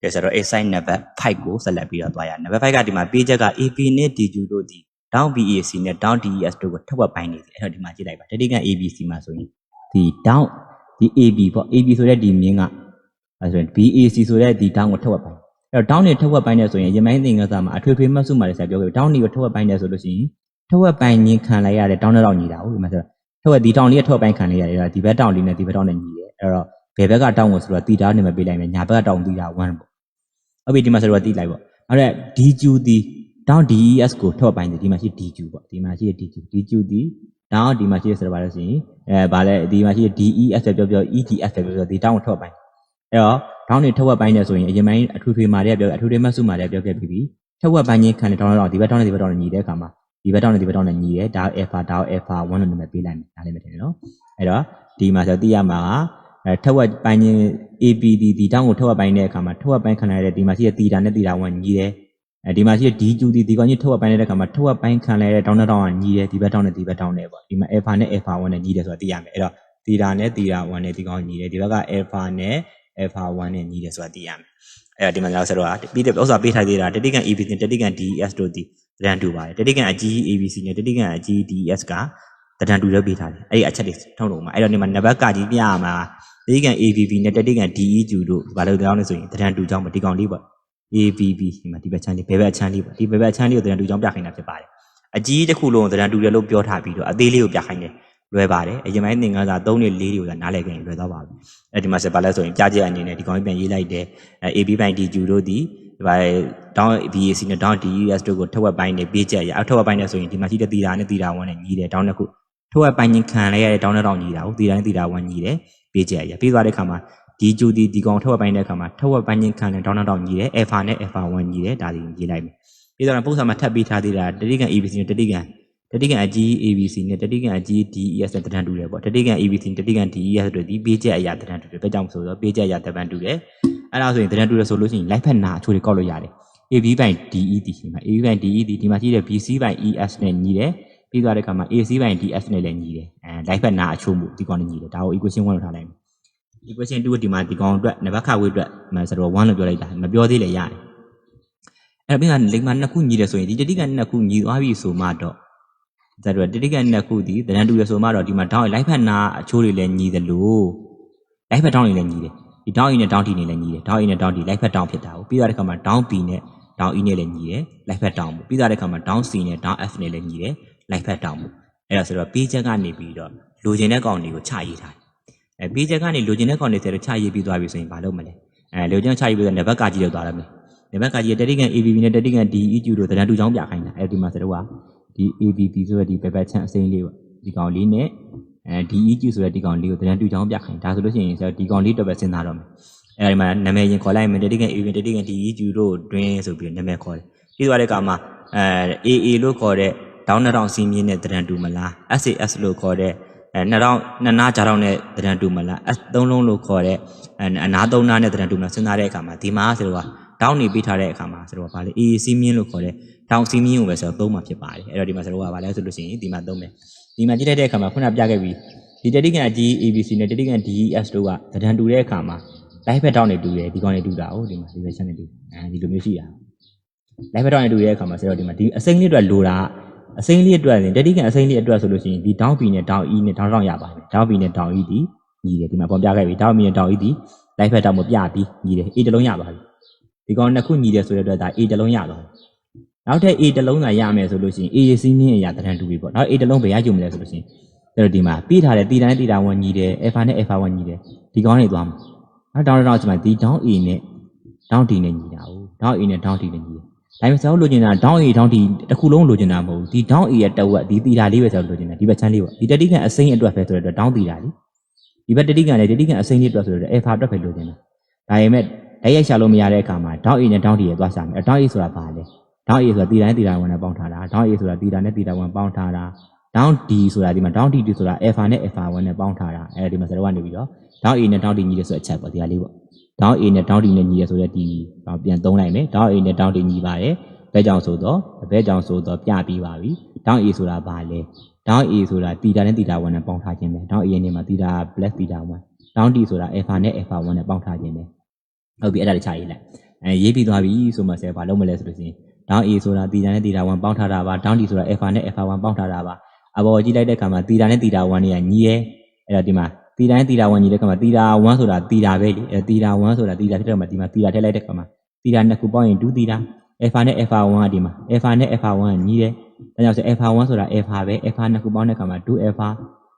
ကဲဆိုတော့ A side number 5ကိုဆက်လက်ပြီးတော့သွားရ number 5ကဒီမှာပေးချက်က AP နဲ့ DQ တို့ဒီ down BAC နဲ့ down DES တို့ကိုထပ်ဝက်ပိုင်းနေတယ်အဲ့တော့ဒီမှာကြည့်လိုက်ပါတတိက ABC မှာဆိုရင်ဒီ down ဒီ AB ပေါ့ AB ဆိုတဲ့ဒီမြင်းကအဲဆိုရင် BAC ဆိုတဲ့ဒီ down ကိုထပ်ဝက်ပိုင်းအဲ့တော့ down နဲ့ထပ်ဝက်ပိုင်းနေဆိုရင်ရမိုင်းသင်္ကန်းစာမှာအထွေထွေမှတ်စုမှာလည်းဆက်ပြောခဲ့ down တွေကိုထပ်ဝက်ပိုင်းနေဆိုလို့ရှိရင်ထပ်ဝက်ပိုင်းညင်ခံလိုက်ရတဲ့ down နဲ့တော့ညီတာဟုတ်ဒီမှာဆိုထပ်ဝက်ဒီ down လေးထပ်ဝက်ပိုင်းခံလိုက်ရတယ်ဒီဘက် down လေးနဲ့ဒီဘက် down နဲ့ညီတယ်အဲ့တော့ဘယ်ဘက်က down ကိုဆိုတော့တီတာနဲ့မပေးလိုက်မယ်ညာဘက်က down တီတာ1ပေါ့ဟုတ်ပြီဒီမှာဆိုတော့တီးလိုက်ပေါ့အဲ့ဒါ DQ ဒီ down DES ကိုထပ်ဝက်ပိုင်းဒီမှာရှိ DQ ပေါ့ဒီမှာရှိ DQ ဒီ down ဒီမှာရှိဆိုတော့ဗါလို့ရှိရင်ဗါလဲဒီမှာရှိ DES ပြော EGS ပြောဒီ down ကိုထပ်ဝက်ပိုင်းအဲ့တော့ down တွေထပ်ဝက်ပိုင်းနေဆိုရင်အရင်ပိုင်းအထူးထွေမှာတည်းပြောအထူးထွေမှတ်စုမှာတည်းပြောခဲ့ပြီးပြီထပ်ဝက်ပိုင်းချင်းခံတဲ့ down တော့ဒီဘက် down နဲ့ဒီဘက် down နဲ့ညီတဲ့အခါမှာဒီဘက် down နဲ့ဒီဘက် down နဲ့ညီတယ်ဒါ alpha 1လို့နာမည်ပေးလိုက်မယ်ဒါလည်းမထင်နော်အဲ့တော့ဒီမှာဆိုသိရမှာကထက်ဝက်ပိုင်းချင်း APD ဒီတောင်းကိုထက်ဝက်ပိုင်းတဲ့အခါမှာထက်ဝက်ပိုင်းခံရတဲ့ဒီမှာရှိတဲ့တီတာနဲ့တီတာ1ညီတယ်ဒီမှာရှိတဲ့ DQ ဒီကောင်ကြီးထက်ဝက်ပိုင်းတဲ့အခါမှာထက်ဝက်ပိုင်းခံရတဲ့တောင်းနဲ့တောင်းကညီတယ်ဒီဘက်တောင်းနဲ့ဒီဘက်တောင်းနဲ့ပေါ့ဒီမှာ alpha နဲ့ alpha 1နဲ့ညီတယ်ဆိုတာသိရမယ်အဲ့တော့တီတာနဲ့တီတာ1နဲ့ဒီကောင်ညီတယ်ဒီဘက်က alpha နဲ့ alpha 1နဲ့ညီတယ်ဆိုတာသိရမယ်အဲ့တော့ဒီမှာလည်းဆိုတော့ပြီးတဲ့ဥစ္စာပေးထားသေးတာတတိကန် ABC နဲ့တတိကန် DES တို့ဒီတန်တူပါတယ်တတိကန်အကြီး ABC နဲ့တတိကန်အကြီး DES ကတန်တူလည်းပေးထားတယ်အဲ့ဒီအချက်တွေထုံးလုံးမှာအဲ့တော့ဒီမှာနံပါတ်ကကြီးပြရမှာတတိကန် ABB နဲ့တတိကန် DEQ တို့ဘာလို့တောင်းလဲဆိုရင်တန်တူကြောင်းဒီကောင်လေးပေါ့ ABB ဒီမှာဒီဘက်ချမ်းလေးဘယ်ဘက်ချမ်းလေးပေါ့ဒီဘက်ချမ်းလေးကိုတန်တူကြောင်းပြခိုင်းတာဖြစ်ပါတယ်အကြီးတစ်ခုလုံးတန်တူတယ်လို့ပြောထားပြီးတော့အသေးလေးကိုပြခိုင်းတယ်လွယ်ပါတယ်အရင်ပိုင်းသင်ခန်းစာ3နဲ့4တွေကိုနားလည်ခင်လွယ်သွားပါပြီအဲ့ဒီမှာဆက်ပါလဲဆိုရင်ပြချက်အနေနဲ့ဒီကောင်ကြီးပြန်ရေးလိုက်တယ် AB ပိုင်း DQ တို့ဒီဘာတောင်း BAC နဲ့တောင်း DES တို့ကိုထက်ဝက်ပိုင်းနဲ့ပေးချက်ရထက်ဝက်ပိုင်းနဲ့ဆိုရင်ဒီမှာရှိတဲ့တီတာနဲ့တီတာ1နဲ့ညီတယ်တောင်းတစ်ခုထက်ဝက်ပိုင်းချင်းခံလိုက်ရတဲ့တောင်းနဲ့တောင်းညီတာဟုတ်တီတာနဲ့တီတာ1ညီတယ်ပေးချက်ရပြီးသွားတဲ့အခါမှာဒီကျူဒီကောင်ထက်ဝက်ပိုင်းတဲ့အခါမှာထက်ဝက်ပိုင်းချင်းခံတဲ့တောင်းနဲ့တောင်းညီတယ် alpha နဲ့ alpha 1ညီတယ်ဒါဒီရေးလိုက်မယ်ပြီးတော့ပုံစံမှာထပ်ပေးထားသေးတာတတိကန် ABC နဲ့တတိကန်အကြီး ABC နဲ့တတိကန်အကြီး DES နဲ့တန်တူတယ်ပေါ့တတိကန် ABC တတိကန် DES တို့ဒီပေးချက်အရာတန်တူတယ်ဒါကြောင့်ဆိုတော့ပေးချက်အရာတန်တူတယ်အဲ့ဒါဆိုရင်တန်တူတယ်ဆိုလို့ရှိရင် live ဖက်နာအချိုးတွေကောက်လို့ရတယ် AB ပိုင်း DE ဒီမှာ AB ပိုင်း DE ဒီမှာရှိတဲ့ BC ပိုင်း ES နဲ့ညီတယ်ပြီးသွားတဲ့အခါမှာ AC ပိုင်း DS နဲ့လည်းညီတယ်live ဖက်နာအချိုးမှုဒီကောင်နဲ့ညီတယ်ဒါကို equation 1လို့ထားလိုက်မယ် equation 2ကဒီမှာဒီကောင်အတွက်နံပါတ်ခဝေးအတွက်ဆိုတော့1လို့ပြောလိုက်တာမပြောသေးလည်းရတယ်အဲ့တော့ပြီးတော့လိမ္မာနှစ်ခုညီတယ်ဆိုရင်ဒီတတိကနှစ်ခုညီသွားပြီဆိုမှတော့ဒါတော့တတိကနှစ်ခုဒီတန်တူရဆိုမှတော့ဒီမှာဒေါင်း live ဖက်နာအချိုးတွေလည်းညီတယ်လို့ live ဖက်ဒေါင်းတွေလည်းညီတယ်ဒီဒေါင်း E နဲ့ဒေါင်း T နဲ့လည်းညီတယ်ဒေါင်း E နဲ့ဒေါင်း T live ဖက်ဒေါင်းဖြစ်တာကိုပြီးသွားတဲ့အခါမှာဒေါင်း B နဲ့ဒေါင်း E နဲ့လည်းညီတယ် live ဖက်ဒေါင်းပြီးသွားတဲ့အခါမှာဒေါင်း C နဲ့ဒေါင်း F နဲ့လည်းညီတယ် live ဖက်ဒေါင်းအဲ့ဒါဆိုတော့ပေးချက်ကနေပြီးတော့လိုချင်တဲ့ကောင်တွေကိုချရေးထားတယ်ပေးချက်ကနေလိုချင်တဲ့ကောင်တွေဆိုတော့ချရေးပြီးသွားပြီဆိုရင်ဘာလုပ်မလဲလိုချင်ချရေးပြီးတော့နံပါတ်ကကြီးလောက်သွားရမယ်နံပါတ်ကကြီးတတိကန် ABB နဲ့တတိကန် DEQ တို့တန်တူချောင်းပြခိုင်းတာဒီမှာဆိုတော့ဒီ ABB ဆိုတဲ့ဒီဘက်ဘက်ချမ်းအစိမ်းလေးပေါ့ဒီကောင်လေးနဲ့DEQ ဆိုတဲ့ဒီကောင်လေးကိုတန်တူချောင်းပြခိုင်းဒါဆိုလို့ရှိရင်ဒီကောင်လေးတော့ပဲစဉ်းစားတော့မယ်အဲဒီမှာနာမည်ရင်ခေါ်လိုက်မယ်တတိကန် ABB တတိကန် DEQ တို့တွင်းဆိုပြီးနာမည်ခေါ်တယ်ပြီးသွားတဲ့အခါမှာAA လို့ခေါ်တဲ့ဒေါင်း2000စီးမြင်းနဲ့တန်တူမလား SAS လို့ခေါ်တဲ့2000နားကြားတော့နဲ့တန်တူမလား S3 လုံးလို့ခေါ်တဲ့အနား3နားနဲ့တန်တူမလားစဉ်းစားတဲ့အခါမှာဒီမှာဆိုတော့တောင်းနေပေးထားတဲ့အခါမှာဆိုတော့ဗာလေ AA စီးမြင်းလို့ခေါ်တဲ့တောင်းစီးမြင်းကိုပဲဆိုတော့သုံးမှာဖြစ်ပါတယ်အဲ့တော့ဒီမှာဆိုတော့ဗာလဲဆိုလို့ရှိရင်ဒီမှာသုံးမယ်ဒီမှာကြည့်လိုက်တဲ့အခါမှာခုနပြခဲ့ပြီးဒီတတိကန်အကြီး ABC နဲ့တတိကန် DES တို့ကတန်တူတဲ့အခါမှာ live ဖက်တောင်းနေတူတယ်ဒီကောင်နေတူတာဟုတ်ဒီမှာဒီပဲချက်နေတူဒီလိုမျိုးရှိတာ live ဖက်တောင်းနေတူတဲ့အခါမှာဆိုတော့ဒီမှာဒီအစိမ်းလေးအတွက်လိုတာအစိမ်းလေးအတွက်တတိကန်အစိမ်းလေးအတွက်ဆိုလို့ရှိရင်ဒီတောင်း B နဲ့တောင်း E နဲ့တောင်းတောင်းရပါတယ်တောင်း B နဲ့တောင်း E ဒီညီတယ်ဒီမှာပေါ်ပြခဲ့ပြီတောင်း B နဲ့တောင်း E ဒီ live ဖက်တောင်းမပြပြီးညီတယ် A တလုံးရပါပြီဒီကောင်နှစ်ခုညီတယ်ဆိုတဲ့အတွက်ဒါ A တလုံးရတော့နောက်ထပ် A တလုံးသာရမယ်ဆိုလို့ရှိရင် A စီးမြင်းအရာတန်တူပြီပေါ့နောက် A တလုံးဘယ်ရကြုံမလဲဆိုလို့ရှိရင်အဲ့တော့ဒီမှာပြီးထားတဲ့တီတိုင်းတီတာ1ညီတယ် alpha နဲ့ alpha 1ညီတယ်ဒီကောင်တွေသွားမှာနောက်တောင်းတောင်းဒီမှာဒီ down A နဲ့ down D နဲ့ညီတာ哦 down A နဲ့ down D နဲ့ညီတယ်ဒါပေမဲ့ဆောက်လိုချင်တာ down A down D တစ်ခုလုံးလိုချင်တာမဟုတ်ဘူးဒီ down A ရဲ့တဝက်ဒီတီတာလေးပဲဆောက်လိုချင်တာဒီဘက်ချမ်းလေးပေါ့ဒီတတိကန်အစိမ်းအတွက်ပဲဆိုတဲ့အတွက် down တီတာလေးဒီဘက်တတိကန်လည်းတတိကန်အစိမ်းလေးအတွက်ဆိုတဲ့ alpha အတွက်ပဲလိုချင်တာဒါပေမဲ့တိုက်ရိုက်ရှာလို့မရတဲ့အခါမှာ down A နဲ့ down D ရဲ့သွားရှာမယ် down A ဆိုတာဘာလဲ down A ဆိုတာတီတိုင်းတီတာ1နဲ့ပေါင်းထားတာ down A ဆိုတာတီတာနဲ့တီတာ1ပေါင်းထားတာ down D ဆိုတာဒီမှာ down D ဆိုတာ alpha နဲ့ alpha 1နဲ့ပေါင်းထားတာအဲဒီမှာစတော့ကနေပြီးတော့ down A နဲ့ down D ညီတယ်ဆိုတဲ့အချက်ပေါ့ဒီဟာလေးပေါ့ down A နဲ့ down D နဲ့ညီတယ်ဆိုတဲ့ဒီပြန်သုံးလိုက်မယ် down A နဲ့ down D ညီပါတယ်ဘဲကြောင့်ဆိုတော့ပြပြီးပါပြီ down A ဆိုတာဘာလဲ down A ဆိုတာတီတာနဲ့တီတာ1နဲ့ပေါင်းထားခြင်းပဲ down A ရဲ့နေမှာတီတာ plus တီတာ1 down D ဆိုတာ alpha နဲ့ alpha 1နဲ့ပေါင်းထားခြင်းပဲဟုတ်ပြီအဲ့ဒါလေးချရေးလိုက် ရေးပြီးသွားပြီဆိုမှဆရာဘာလုပ်မလဲဆိုလို့ရှိရင်ဒေါင်း A ဆိုတာတီတာနဲ့တီတာ1ပေါင်းထားတာပါဒေါင်း D ဆိုတာ alpha နဲ့ alpha 1ပေါင်းထားတာပါအပေါ်ကြည့်လိုက်တဲ့အခါမှာတီတာနဲ့တီတာ1တွေကညီရဲအဲ့တော့ဒီမှာတီတာနဲ့တီတာ1ညီတဲ့အခါမှာတီတာ1ဆိုတာတီတာပဲလေတီတာ1ဆိုတာတီတာဖြစ်တဲ့အခါမှာဒီမှာတီတာထည့်လိုက်တဲ့အခါမှာတီတာနှစ်ခုပေါင်းရင်2တီတာ alpha နဲ့ alpha 1ကဒီမှာ alpha နဲ့ alpha 1ကညီတယ်ဒါကြောင့်ဆို alpha 1ဆိုတာ alpha ပဲ alpha နှစ်ခုပေါင်းတဲ့အခါမှာ2 alpha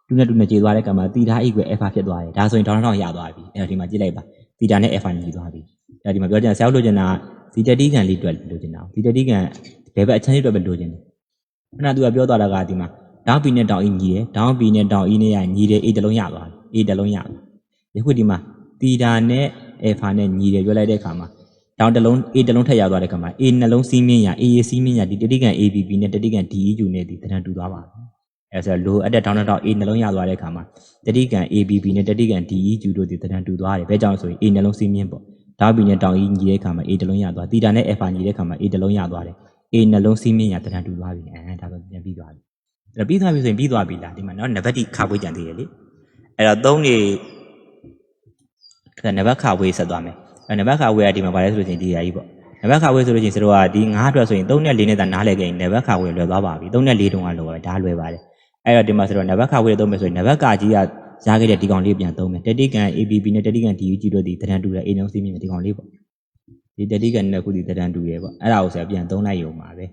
2နဲ့2နဲ့ကျေသွားတဲ့အခါမှာတီတာ equal alpha ဖြစ်သွားတယ်ဒါဆိုရင်ဒေါင်းထောင်ရသွားပြီအဲ့တော့ဒီမှာကြည့်လိုက်ပါတီတာနဲ့ alpha ညီသွားပြီအဲ့ဒီမှာပြောချင်ဆရာတို့လိုချင်တာဒီတတိကန်လေးတွေ့လိုချင်တာဒီတတိကန်ဘယ်ဘက်အချမ်းလေးတွေ့ပဲလိုချင်တယ်ခဏသူကပြောသွားတာကဒီမှာဒေါင်း B နဲ့ဒေါင်း E ညီတယ်ဒေါင်း B နဲ့ဒေါင်း E နဲ့ရညီတယ် A တလုံးရသွားပြီ A တလုံးရပြီယခုဒီမှာတီတာနဲ့ alpha နဲ့ညီတယ်ပြောလိုက်တဲ့အခါမှာဒေါင်းတလုံး A တလုံးထပ်ရသွားတဲ့အခါမှာ A နှလုံးစီးမင်းရ A စီးမင်းရဒီတတိကန် ABB နဲ့တတိကန် DEQ နဲ့ဒီတန်းတူသွားပါပြီအဲဆိုလိုအပ်တဲ့ဒေါင်းနဲ့ဒေါင်း A နှလုံးရသွားတဲ့အခါမှာတတိကန် ABB နဲ့တတိကန် DEQ တို့ဒီတန်းတူသွားတယ်ဘယ်ကြောင့်ဆိုရင် A နှလုံးစီးမင်းပေါ့ဒေါင်း B နဲ့ဒေါင်း E ညီတဲ့အခါမှာ A တလုံးရသွားတီတာနဲ့ alpha ညီတဲ့အခါမှာ A တလုံးရသွားတယ် A နှလုံးစီးမင်းရတန်းတူသွားပြီဒါဆိုပြန်ပြီးသွားပြီအဲ့ပြီးသွားပြီဆိုရင်ပြီးသွားပြီလားဒီမှာနော်နံပါတ်ခါဝေးကြံသေးတယ်လေအဲ့တော့3နေနံပါတ်ခါဝေးဆက်သွားမယ်နံပါတ်ခါဝေးကဒီမှာဗါလဲဆိုလို့ရှိရင်ဒီအရာကြီးပေါ့နံပါတ်ခါဝေးဆိုလို့ရှိရင်တို့ကဒီ9အတွက်ဆိုရင်3နဲ့4နဲ့သာနားလည်ခဲ့ရင်နံပါတ်ခါဝေးလွယ်သွားပါပြီ3နဲ့4တုန်းကလောပဲဒါလွယ်ပါတယ်အဲ့တော့ဒီမှာဆိုတော့နံပါတ်ခါဝေးသုံးမယ်ဆိုရင်နံပါတ်ကာကြီးကရခဲ့တဲ့ဒီကောင်လေးပြန်သုံးမယ်တတိကန် ABB နဲ့တတိကန် DUG တို့ဒီတန်းတူတဲ့ A နှုံးစီးမြင့်ဒီကောင်လေးပေါ့ဒီတတိကန်နဲ့ခုဒီတန်းတူရဲပေါ့အဲ့ဒါကိုဆရာပြန်သုံးလိုက်ရုံပါပဲ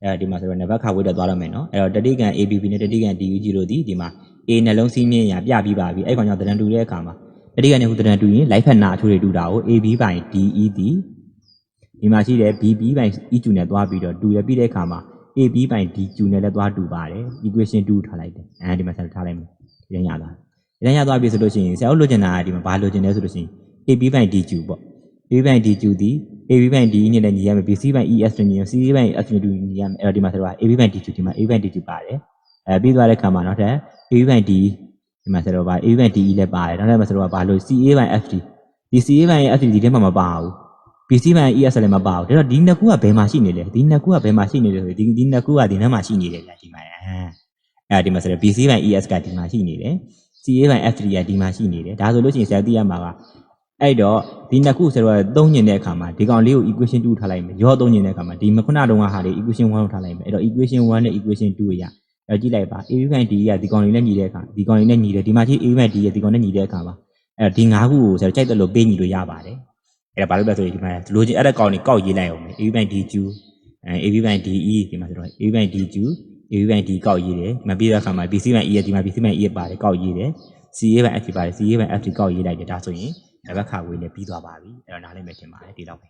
အဲ့တော့ဒီမှာဆိုတော့နံပါတ်ခါဝေးတက်သွားရမယ်နော်အဲ့တော့တတိကန် ABB နဲ့တတိကန် DUG တို့ဒီမှာ A နှလုံးစီးမြင့်ရပြပြီးပါပြီအဲ့ကောင်ကြောင့်တန်းတူတဲ့အခါမှာတတိကနေခုတန်းတူရင်လိုက်ဖက်နာအချိုးတွေတူတာကို AB ပိုင် DE ဒီမှာရှိတဲ့ BB ပိုင် EQ နဲ့သွားပြီးတော့တူရပြီးတဲ့အခါမှာ AB ပိုင် DQ နဲ့လည်းသွားတူပါတယ် equation 2ထားလိုက်တယ်ဒီမှာဆက်ထားလိုက်မယ်ဒီရရသွားဒီရရသွားပြီဆိုလို့ရှိရင်ဆရာတို့လိုချင်တာကဒီမှာဘာလိုချင်လဲဆိုလို့ရှိရင် AB ပိုင် DQ ပေါ့ AB ပိုင် DQ ဒီ AB ပိုင် DE နဲ့လည်းညီရမယ် BC ပိုင် ES နဲ့ညီရမယ် CA ပိုင် S နဲ့တူညီရမယ်အဲ့တော့ဒီမှာဆိုတော့ AB ပိုင် DQ ဒီမှာ AB ပိုင် DQ ပါတယ်ပြီးသွားတဲ့အခါမှာနောက်ထပ် AB ပိုင် DE ဒီမှာဆိုတော့ဗာ AB ပိုင် DE လည်းပါတယ်နောက်ထပ်မှာဆိုတော့ဗာလို့ CA ပိုင် FT ဒီ CA ပိုင် FT ဒီထဲမှာမပါဘူး BC ပိုင် ES လည်းမပါဘူးဒါတော့ဒီနှစ်ခုကဘယ်မှာရှိနေလဲဒီနှစ်ခုကဘယ်မှာရှိနေလဲဆိုဒီနှစ်ခုကဒီနားမှာရှိနေတယ်ဗျာဒီမှာဒီမှာဆိုတော့ BC ပိုင် ES ကဒီမှာရှိနေတယ် CA ပိုင် FT ကဒီမှာရှိနေတယ်ဒါဆိုလို့ရှိရင်ဆရာသိရမှာကအဲ့တော့ဒီနှစ်ခုဆိုတော့သုံးညင်တဲ့အခါမှာဒီကောင်လေးကို equation 2ထားလိုက်မယ်ရောသုံးညင်တဲ့အခါမှာဒီခုနတုန်းကဟာလေး equation 1ထားလိုက်မယ်အဲ့တော့ equation 1နဲ့ equation 2ရအဲ့ကြည့်လိုက်ပါ AB ပိုင် D ကဒီကောင်လေးနဲ့ညီတဲ့အခါဒီကောင်လေးနဲ့ညီတယ်ဒီမှာရှိ AB ပိုင် D ကဒီကောင်နဲ့ညီတဲ့အခါမှာအဲ့တော့ဒီ၅ခုကိုဆရာကြိုက်တယ်လို့ပေးညီလို့ရပါတယ်အဲ့ဒါဘာလို့လဲဆိုရင်ဒီမှာလိုချင်အဲ့တဲ့ကောင်လေးကောက်ရေးလိုက်အောင်မယ် AB ပိုင် DQ AB ပိုင် DE ဒီမှာဆိုတော့ AB ပိုင် DQ AB ပိုင် D ကောက်ရေးတယ်မပြီးတဲ့အခါမှာ BC ပိုင် E ဒီမှာ BC ပိုင် E ပါတယ်ကောက်ရေးတယ် CA ပိုင် FT ပါတယ် CA ပိုင် FT ကောက်ရေးလိုက်တယ်ဒါဆိုရင်နံပါတ်ခါဝေးနဲ့ပြီးသွားပါပြီအဲ့တော့နားလည်မယ်ထင်ပါတယ်ဒီတော့ပဲ